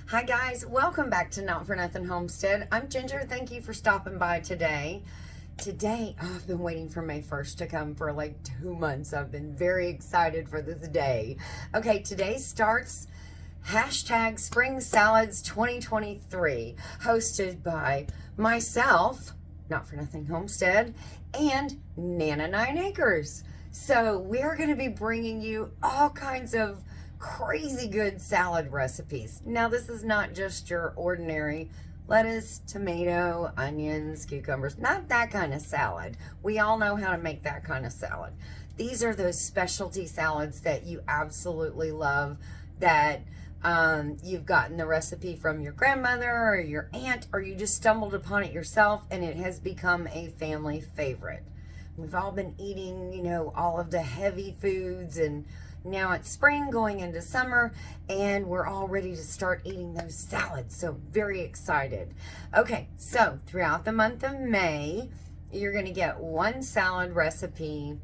Hi guys, welcome back to Not For Nothing Homestead. I'm Ginger. Thank you for stopping by today. I've been waiting for May 1st to come for like 2 months. I've been very excited for this day. Okay, today starts hashtag Spring Salads 2023, hosted by myself, Not For Nothing Homestead, and Nana 9 Acres. So we're going to be bringing you all kinds of crazy good salad recipes. Now, this is not just your ordinary lettuce, tomato, onions, cucumbers, not that kind of salad. We all know how to make that kind of salad. These are those specialty salads that you absolutely love, that you've gotten the recipe from your grandmother or your aunt, or you just stumbled upon it yourself and it has become a family favorite. We've all been eating, you know, all of the heavy foods, and now it's spring going into summer and we're all ready to start eating those salads. So very excited. Okay, so throughout the month of May, you're going to get one salad recipe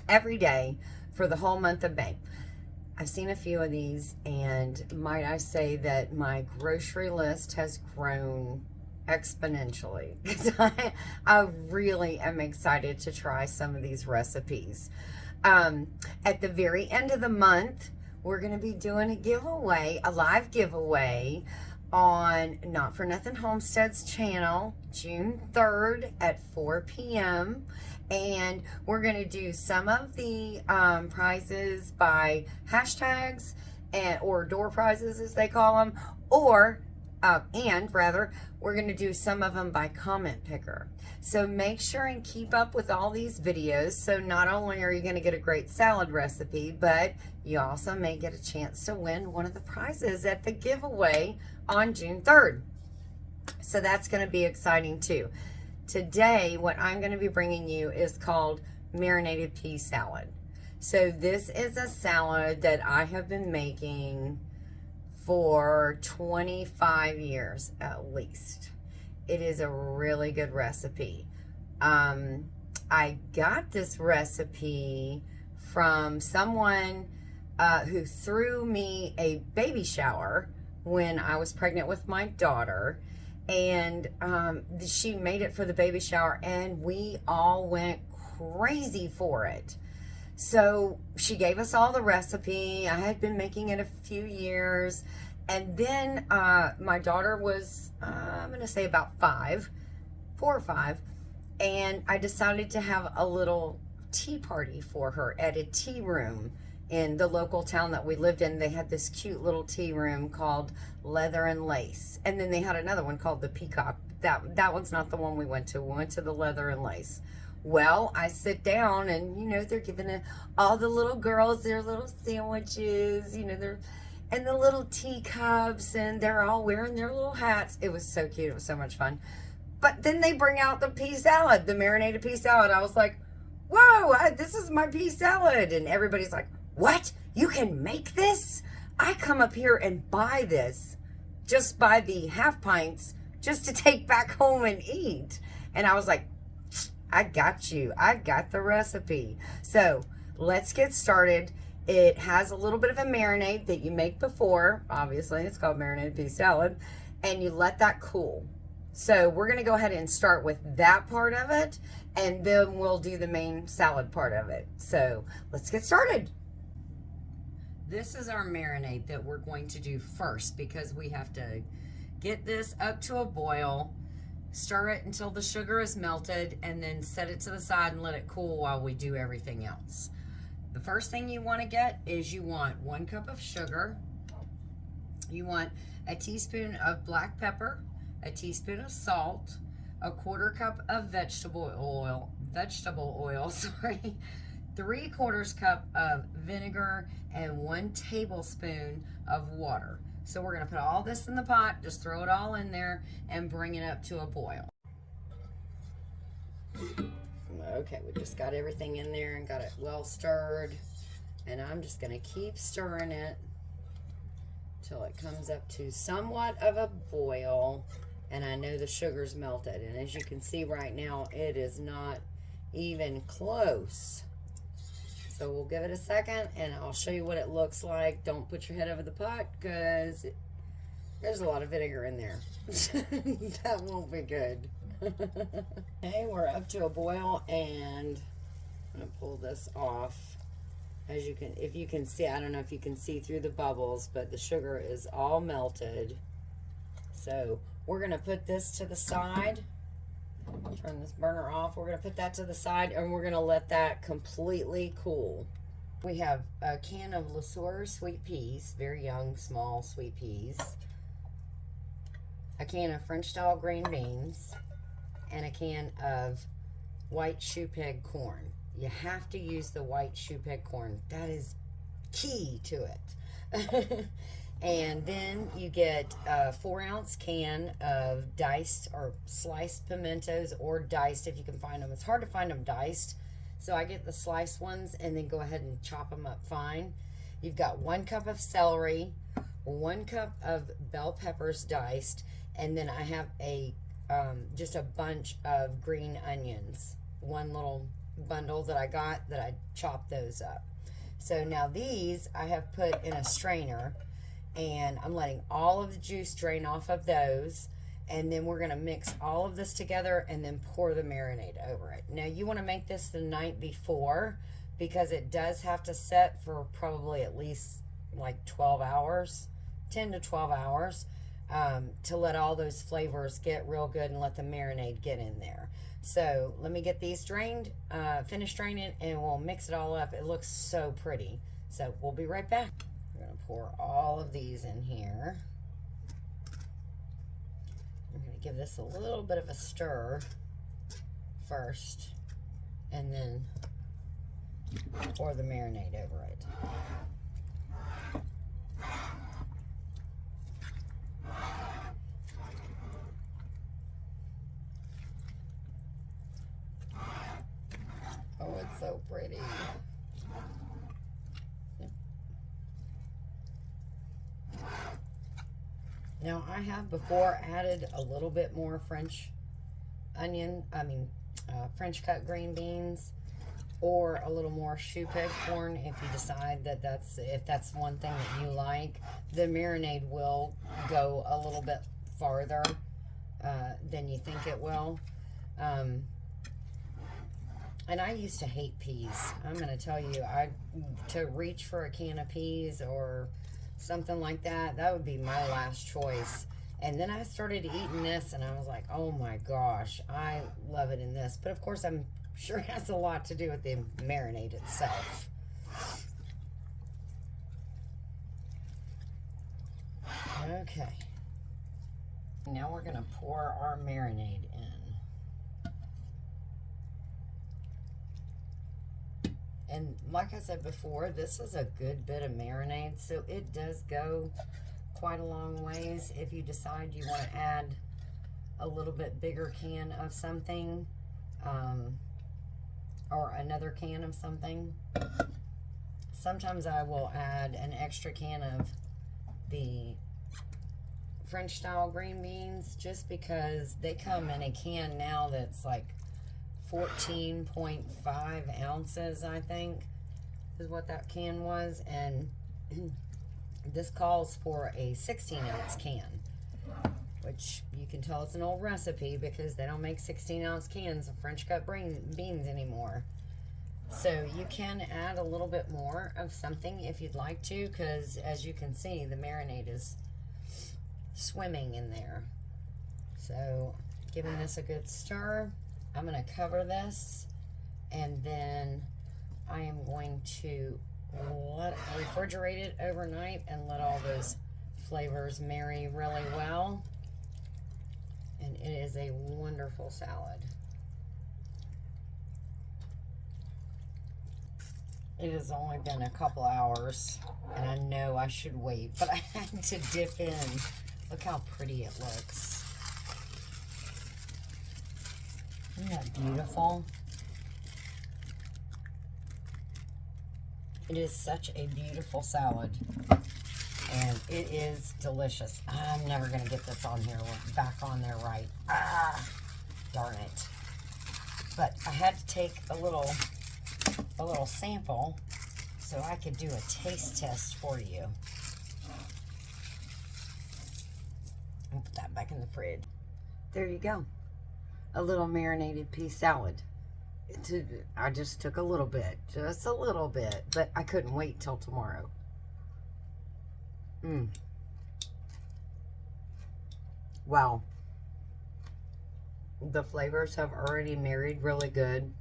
every day for the whole month of May. I've seen a few of these, and might I say that my grocery list has grown exponentially, because I really am excited to try some of these recipes. At the very end of the month, we're going to be doing a giveaway, a live giveaway on Not For Nothing Homestead's channel, June 3rd at 4 p.m. And we're going to do some of the prizes by hashtags or door prizes, as they call them, or we're going to do some of them by comment picker. So make sure and keep up with all these videos. So not only are you going to get a great salad recipe, but you also may get a chance to win one of the prizes at the giveaway on June 3rd. So that's going to be exciting too. Today, what I'm going to be bringing you is called Marinated Pea Salad. So this is a salad that I have been making for 25 years at least. It is a really good recipe. I got this recipe from someone who threw me a baby shower when I was pregnant with my daughter, and she made it for the baby shower and we all went crazy for it. So she gave us all the recipe. I had been making it a few years. And then my daughter was, I'm going to say about 4 or 5. And I decided to have a little tea party for her at a tea room in the local town that we lived in. They had this cute little tea room called Leather and Lace. And then they had another one called the Peacock. That one's not the one we went to. We went to the Leather and Lace. Well, I sit down and, you know, they're giving all the little girls their little sandwiches, you know, and the little teacups, and they're all wearing their little hats. It was so cute. It was so much fun. But then they bring out the pea salad, the marinated pea salad. I was like, whoa, this is my pea salad. And everybody's like, what? You can make this? I come up here and buy this, just buy the half pints just to take back home and eat. And I was like, I got you. I got the recipe. So let's get started. It has a little bit of a marinade that you make before. Obviously, it's called Marinated Pea Salad. And you let that cool. So we're going to go ahead and start with that part of it, and then we'll do the main salad part of it. So let's get started. This is our marinade that we're going to do first, because we have to get this up to a boil, stir it until the sugar is melted, and then set it to the side and let it cool while we do everything else. The first thing you want to get is you want 1 cup of sugar. You want a teaspoon of black pepper, a teaspoon of salt, a 1/4 cup of vegetable oil, 3/4 cup of vinegar, and 1 tablespoon of water. So we're going to put all this in the pot, just throw it all in there and bring it up to a boil. Okay, we just got everything in there and got it well stirred. And I'm just going to keep stirring it till it comes up to somewhat of a boil. And I know the sugar's melted. And as you can see right now, it is not even close. So we'll give it a second and I'll show you what it looks like. Don't put your head over the pot, because There's a lot of vinegar in there. That won't be good. Okay, we're up to a boil, and I'm gonna pull this off. As you can, if you can see, I don't know if you can see through the bubbles, but the sugar is all melted. So we're gonna put this to the side. Turn this burner off. We're gonna put that to the side, and we're gonna let that completely cool. We have a can of Lesuer sweet peas, very young, small sweet peas. A can of French style green beans, and a can of white shoepeg corn. You have to use the white shoepeg corn. That is key to it. And then you get a 4-ounce can of diced or sliced pimentos, or diced if you can find them. It's hard to find them diced, so I get the sliced ones and then go ahead and chop them up fine. You've got 1 cup of celery, 1 cup of bell peppers diced, and then I have a just a bunch of green onions. One little bundle that I got that I chopped those up. So now these I have put in a strainer, and I'm letting all of the juice drain off of those, and then we're going to mix all of this together and then pour the marinade over it. Now you want to make this the night before, because it does have to set for probably at least like 12 hours, 10 to 12 hours, to let all those flavors get real good and let the marinade get in there. So let me get these drained, finish draining, and we'll mix it all up. It looks so pretty. So we'll be right back. We're going to pour all of these in here. I'm going to give this a little bit of a stir first, and then pour the marinade over it. Oh, it's so pretty. Now I have before added a little bit more French cut green beans, or a little more shoepeg corn if you decide that that's one thing that you like. The marinade will go a little bit farther than you think it will. And I used to hate peas. I'm going to tell you, to reach for a can of peas or something like that, that would be my last choice. And then I started eating this, and I was like, oh my gosh, I love it in this. But of course, I'm sure it has a lot to do with the marinade itself. Okay. Now we're going to pour our marinade in. And like I said before, this is a good bit of marinade, so it does go quite a long ways. If you decide you want to add a little bit bigger can of something, or another can of something, sometimes I will add an extra can of the French style green beans, just because they come in a can now that's like 14.5 ounces, I think, is what that can was. And this calls for a 16-ounce can, which you can tell it's an old recipe because they don't make 16-ounce cans of French cut beans anymore. So you can add a little bit more of something if you'd like to, because as you can see, the marinade is swimming in there. So giving this a good stir. I'm going to cover this, and then I am going to refrigerate it overnight and let all those flavors marry really well. And it is a wonderful salad. It has only been a couple hours, and I know I should wait, but I had to dip in. Look how pretty it looks. Isn't that beautiful? It is such a beautiful salad, and it is delicious. I'm never going to get this on here, back on there right. Ah, darn it. But I had to take a little sample so I could do a taste test for you. back in the fridge. There you go. A little marinated pea salad. I just took a little bit, just a little bit, but I couldn't wait till tomorrow. Wow. The flavors have already married really good.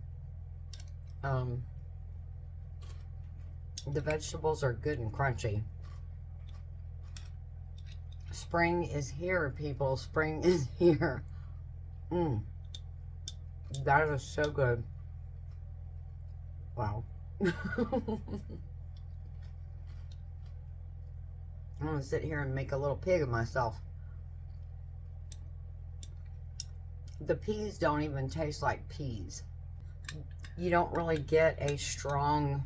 The vegetables are good and crunchy. Spring is here, people. Spring is here. That is so good. Wow. I'm gonna sit here and make a little pig of myself. The peas don't even taste like peas. You don't really get a strong,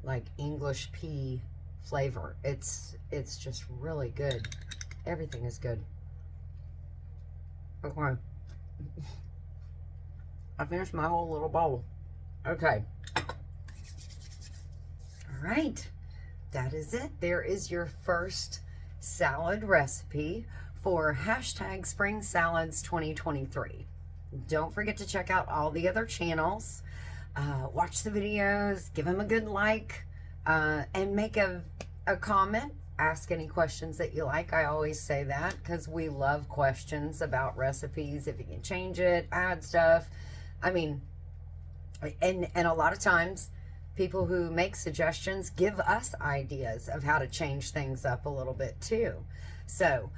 like, English pea flavor. It's just really good. Everything is good. Okay. I finished my whole little bowl. Okay. All right. That is it. There is your first salad recipe for hashtag Spring Salads 2023. Don't forget to check out all the other channels. Watch the videos, give them a good like, and make a comment. Ask any questions that you like. I always say that because we love questions about recipes. If you can change it, add stuff. I mean, and a lot of times people who make suggestions give us ideas of how to change things up a little bit too. So,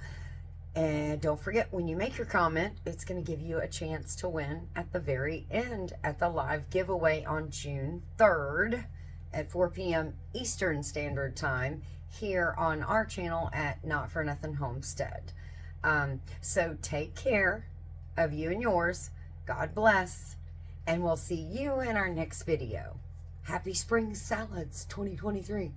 and don't forget, when you make your comment, it's going to give you a chance to win at the very end at the live giveaway on June 3rd at 4 p.m. Eastern Standard Time here on our channel at Not For Nothing Homestead. So take care of you and yours. God bless. And we'll see you in our next video. Happy Spring Salads 2023.